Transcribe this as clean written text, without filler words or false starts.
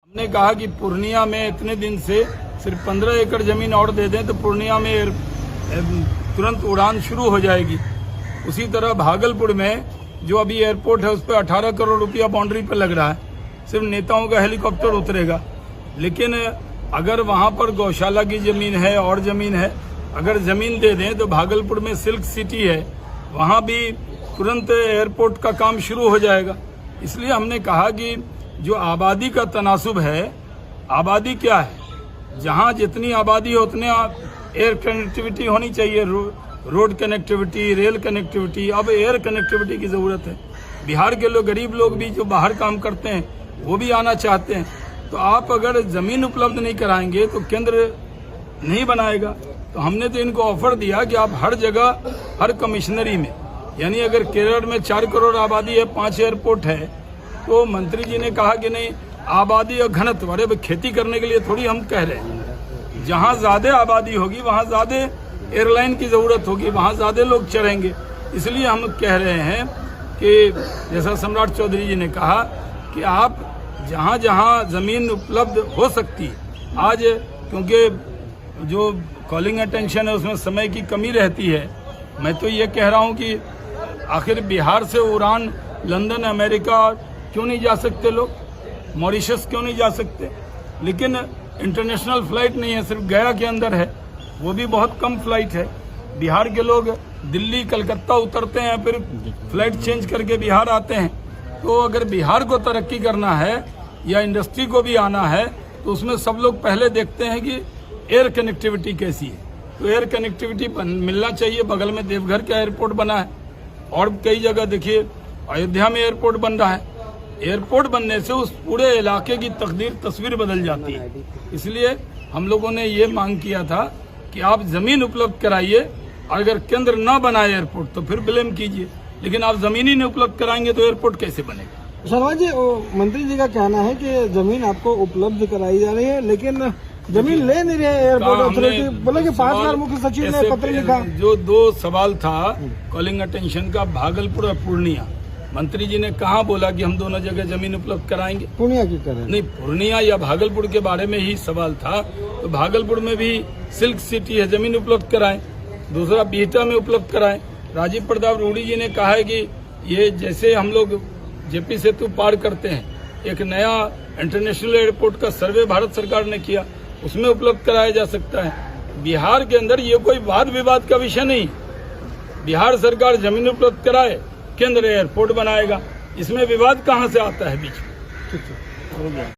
हमने कहा कि पूर्णिया में इतने दिन से सिर्फ 15 एकड़ जमीन और दे दें तो पूर्णिया में तुरंत उड़ान शुरू हो जाएगी। उसी तरह भागलपुर में जो अभी एयरपोर्ट है उस पर 18 करोड़ रुपया बाउंड्री पर लग रहा है, सिर्फ नेताओं का हेलीकॉप्टर उतरेगा। लेकिन अगर वहां पर गौशाला की जमीन है और जमीन है, अगर जमीन दे दें तो भागलपुर में सिल्क सिटी है, वहां भी तुरंत एयरपोर्ट का काम शुरू हो जाएगा। इसलिए हमने कहा कि जो आबादी का तनासुब है, आबादी क्या है, जहां जितनी आबादी है उतने एयर कनेक्टिविटी होनी चाहिए, रोड कनेक्टिविटी, रेल कनेक्टिविटी। अब एयर कनेक्टिविटी की जरूरत है। बिहार के लोग, गरीब लोग भी जो बाहर काम करते हैं वो भी आना चाहते हैं। तो आप अगर जमीन उपलब्ध नहीं कराएंगे तो केंद्र नहीं बनाएगा। तो हमने तो इनको ऑफर दिया कि आप हर जगह, हर कमिश्नरी में, यानी अगर केरल में 4 करोड़ आबादी है, 5 एयरपोर्ट है, तो मंत्री जी ने कहा कि नहीं, आबादी और घनत्व, अरे खेती करने के लिए थोड़ी हम कह रहे हैं, जहां ज्यादा आबादी होगी वहां ज्यादा एयरलाइन की जरूरत होगी, वहां ज्यादा लोग चढ़ेंगे। इसलिए हम कह रहे हैं कि जैसा सम्राट चौधरी जी ने कहा कि आप जहां जहां जमीन उपलब्ध हो सकती है, आज क्योंकि जो कॉलिंग अटेंशन है उसमें समय की कमी रहती है, मैं तो ये कह रहा हूं कि आखिर बिहार से उड़ान लंदन, अमेरिका क्यों नहीं जा सकते लोग, मॉरिशस क्यों नहीं जा सकते। लेकिन इंटरनेशनल फ्लाइट नहीं है, सिर्फ गया के अंदर है, वो भी बहुत कम फ्लाइट है। बिहार के लोग दिल्ली, कलकत्ता उतरते हैं, फिर फ्लाइट चेंज करके बिहार आते हैं। तो अगर बिहार को तरक्की करना है या इंडस्ट्री को भी आना है तो उसमें सब लोग पहले देखते हैं कि एयर कनेक्टिविटी कैसी है। तो एयर कनेक्टिविटी मिलना चाहिए। बगल में देवघर का एयरपोर्ट बना है और कई जगह देखिए, अयोध्या में एयरपोर्ट बन रहा है। एयरपोर्ट बनने से उस पूरे इलाके की तस्वीर बदल जाती है। इसलिए हम लोगों ने ये मांग किया था कि आप जमीन उपलब्ध कराइए, अगर केंद्र न बनाए एयरपोर्ट तो फिर ब्लेम कीजिए, लेकिन आप जमीन ही नहीं उपलब्ध कराएंगे तो एयरपोर्ट कैसे बनेगा। शर्मा जी, मंत्री जी का कहना है कि जमीन आपको उपलब्ध कराई जा रही है, लेकिन जमीन ले नहीं रहे एयरपोर्ट अथॉरिटी। बोले कि 5 बार मुख्य सचिव ने पत्र लिखा। जो 2 सवाल था कॉलिंग अटेंशन का, भागलपुर और पूर्णिया, मंत्री जी ने कहा बोला कि हम दोनों जगह जमीन उपलब्ध कराएंगे। पूर्णिया की करें नहीं, पूर्णिया या भागलपुर के बारे में ही सवाल था। तो भागलपुर में भी सिल्क सिटी है, जमीन उपलब्ध कराएं। दूसरा, बिहटा में उपलब्ध कराएं। राजीव प्रताप रूडी जी ने कहा है कि ये जैसे हम लोग जेपी सेतु पार करते हैं, एक नया इंटरनेशनल एयरपोर्ट का सर्वे भारत सरकार ने किया, उसमें उपलब्ध कराया जा सकता है। बिहार के अंदर ये कोई वाद विवाद का विषय नहीं। बिहार सरकार जमीन उपलब्ध कराए, केंद्र एयरपोर्ट बनाएगा, इसमें विवाद कहाँ से आता है बीच में।